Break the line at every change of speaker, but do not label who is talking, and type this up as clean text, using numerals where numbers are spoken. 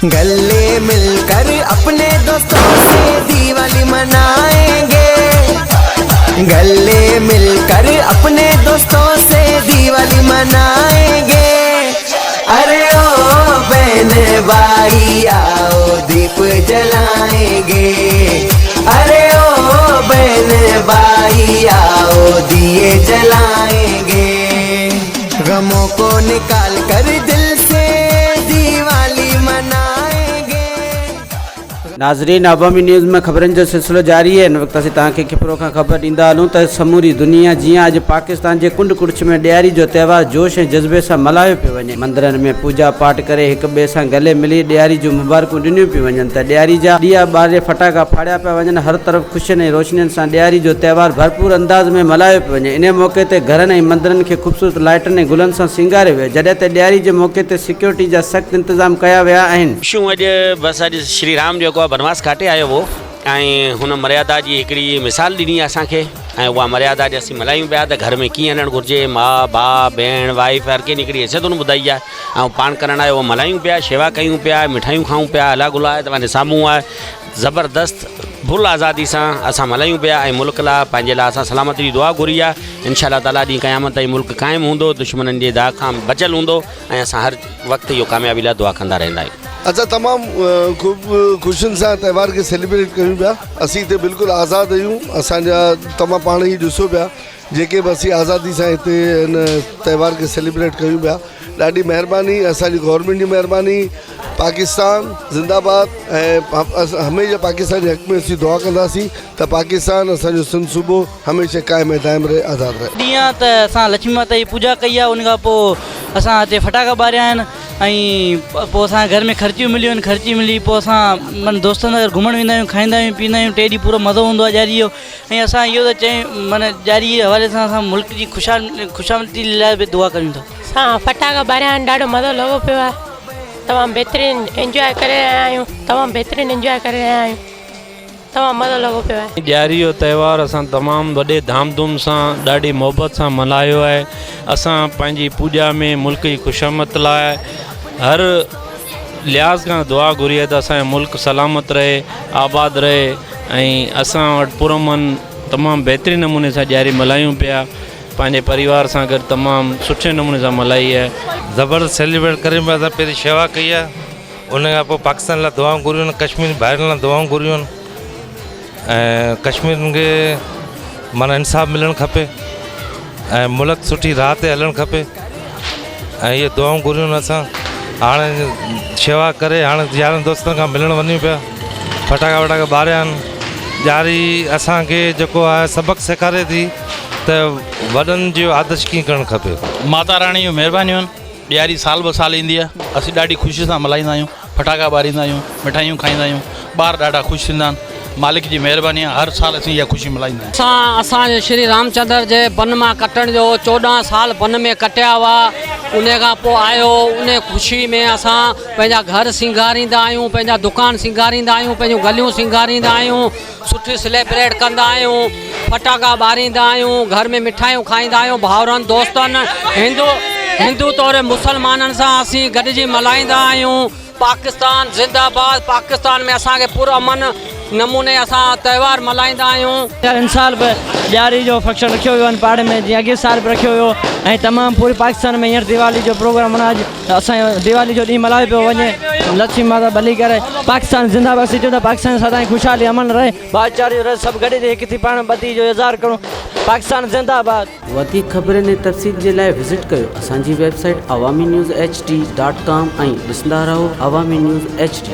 गले मिलकर अपने दोस्तों से दिवाली मनाएंगे, गले मिलकर अपने दोस्तों से दिवाली मनाएंगे। अरे ओ बहन भाई आओ दीप जलाएंगे, अरे ओ बहन भाई आओ दिए जलाएंगे। गमों को निकाल कर दिल से दिवाली मनाएंगे।
नाज़रीन, अवामी न्यूज़ में ख़बरनि जो सिलसिलो जारी है। इन वक्त असीं तव्हांखे खिपरो खां ख़बर ॾींदा हलूं त समूरी दुनिया जीअं अॼु पाकिस्तान जे कुंड कुड़िछ में ॾियारी जो त्योहार जोश ऐं जज़्बे सां मल्हायो पियो वञे। मंदरनि में पूजा पाठ करे हिक ॿिए सां गले मिली ॾियारी जूं मुबारकूं ॾिनियूं पियूं वञनि त ॾियारी जा ॾिया ॿारे फटाका फाड़िया पिया वञनि। हर तरफ़ ख़ुशियुनि ऐं रोशनियुनि सां ॾियारी जो त्योहार भरपूर अंदाज़ में मल्हायो पियो वञे। इन मौक़े ते घरनि ऐं मंदरनि खे ख़ूबसूरत लाइटनि ऐं गुलनि सां सिंगारियो वियो, जॾहिं त ॾियारी जे मौक़े ते सिक्योरिटी जा सख़्तु इंतज़ाम कया विया आहिनि।
अॼु श्री राम जेको आहे बनवास काटे आयो हो ऐं हुन मर्यादा जी हिकिड़ी मिसाल ॾिनी आहे असांखे, ऐं उहा मर्यादा जे असीं मल्हायूं पिया त घर में कीअं हलणु घुरिजे। माउ भाउ भेण वाइफ हर कंहिं हिकिड़ी हैसियत हुन ॿुधाई आहे ऐं पाण करण आयो उहो मल्हायूं पिया, शेवा कयूं पिया, मिठाइयूं खाऊं पिया। अला गुला आहे तव्हांजे साम्हूं आहे, ज़बरदस्त फुल आज़ादी सां असां मल्हायूं पिया ऐं मुल्क लाइ पंहिंजे लाइ असां सलामती जी दुआ घुरी आहे। इंशाअल्लाह ताला ॾींहुं क़यामत ताईं मुल्क क़ाइमु हूंदो, दुश्मननि जे दाग़ खां बचियलु हूंदो ऐं असां हर वक़्तु इहो कामयाबी लाइ दुआ कंदा रहंदा आहियूं।
अच्छा, तमामु ख़ूब ख़ुशियुनि सां त्यौहार खे सेलिब्रेट कयूं पिया। असीं हिते बिल्कुलु आज़ादु आहियूं। असांजा तव्हां पाण ई ॾिसो पिया जेके बि असीं आज़ादी सां हिते हिन त्यौहार खे सेलिब्रेट कयूं पिया। ॾाढी महिरबानी, असांजी गवर्नमेंट जी महिरबानी। पाकिस्तान ज़िंदाबाद ऐं हमेशह पाकिस्तान जे हक़ में असीं दुआ कंदासीं त पाकिस्तान असांजो सिंध सूबो हमेशह क़ाइमु ऐं दाइमु रहे, आज़ादु रहे।
ॾींहं त असां लक्ष्मी माता जी पूजा कई आहे, उन खां पोइ असां हिते फटाका ॿारिया आहिनि ऐं पोइ असांजे घर में ख़र्चियूं मिलियूं आहिनि। ख़र्ची मिली पोइ असां मन दोस्तनि सां घुमणु वेंदा आहियूं, खाईंदा आहियूं, पीअंदा आहियूं। टे ॾींहं पूरो मज़ो हूंदो आहे ॾियारी जो। ऐं असां इहो त चयूं माना ॾियारी जे हवाले सां असां मुल्क जी ख़ुशहाली लाइ बि दुआ कयूं था।
असां फटाका ॿारिया आहिनि, ॾाढो मज़ो लॻो पियो आहे। तमामु बहितरीनु एंजॉय करे रहिया आहियूं, तमामु बहितरीनु एंजॉय करे रहिया आहियूं, तमामु मज़ो लॻो पियो आहे।
ॾियारी जो त्योहार असां तमामु वॾे धामधूम सां ॾाढी मोहबत सां मल्हायो आहे। असां पंहिंजी पूॼा में मुल्क जी ख़ुशामत लाइ हर लिहाज़ खां दुआ घुरी आहे त असांजो मुल्क सलामत रहे, आबाद रहे ऐं असां वटि पुरमन तमामु बहितरीनु नमूने सां ॾियारी मल्हायूं पिया। पंहिंजे परिवार सां गॾु तमामु सुठे नमूने सां मल्हाई आहे।
ज़बरदस्त सेलिब्रेट करे पिया। असां पहिरीं शेवा कई आहे, उन खां पोइ पाकिस्तान लाइ दुआऊं घुरियूं आहिनि, कश्मीर ॿाहिरि लाइ दुआऊं घुरियूं आहिनि ऐं कश्मीरनि खे माना इंसाफ़ मिलणु खपे ऐं मुल्क सुठी राह ते हलणु खपे ऐं इहे दुआऊं घुरियूं आहिनि। असां हाणे शेवा करे हाणे यारनि दोस्तनि खां मिलणु वञूं पिया, फटाका वटाका ॿारिया आहिनि। ॾियारी असांखे जेको आहे सबक़ु सेखारे थी त वॾनि जो आदर्श कीअं करणु खपे।
माता रानी जूं महिरबानियूं आहिनि। ॾियारी साल ब साल ईंदी आहे, असीं ॾाढी ख़ुशी सां मल्हाईंदा आहियूं, फटाका ॿारींदा आहियूं, मिठाइयूं खाईंदा आहियूं, ॿार ॾाढा ख़ुशि थींदा आहिनि। मालिक जी महिरबानी आहे, हर साल असीं इहा ख़ुशी मल्हाईंदा आहियूं।
असांजे श्री रामचंद्र जे वन मां कटण जो 14 साल वन में कटिया हुआ, उन खां पोइ आयो। उन ख़ुशी में असां पंहिंजा घर सिंगारींदा आहियूं, पंहिंजा दुकान सिंगारींदा आहियूं, पंहिंजूं गलियूं सिंगारींदा आहियूं, सुठी सेलिब्रेट कंदा आहियूं, फटाका ॿारींदा आहियूं, घर में मिठाइयूं खाईंदा आहियूं। भाउरनि दोस्तनि हिंदू तौरु मुसलमाननि सां असीं गॾिजी मल्हाईंदा आहियूं। पाकिस्तान ज़िंदाबाद। पाकिस्तान में असांखे पुरअमन नमूने असां त्योहार मल्हाईंदा आहियूं।
इन साल बि ॾियारी जो फंक्शन रखियो वियो आहे पाड़े में, जीअं अॻे साल बि रखियो हुयो ऐं तमामु पूरे पाकिस्तान में हींअर दिवाली जो प्रोग्राम मल्हाए असांजो दिवाली जो ॾींहुं मल्हायो पियो वञे। लक्ष्मी माता भली करे पाकिस्तान ज़िंदाबाद। असीं चऊं था पाकिस्तान सदाईं ख़ुशहाली अमन रहे, भाईचारे रहे, सभु गॾु हिकु थी पाण बदी जो इज़हार करूं। पाकिस्तान ज़िंदाबाद।
वधीक ख़बरनि ऐं तफ़सील जे लाइ विज़िट कयो असांजी वेबसाइट awamiNewsHD.com ऐं ॾिसंदा रहो अवामी न्यूज़ HD।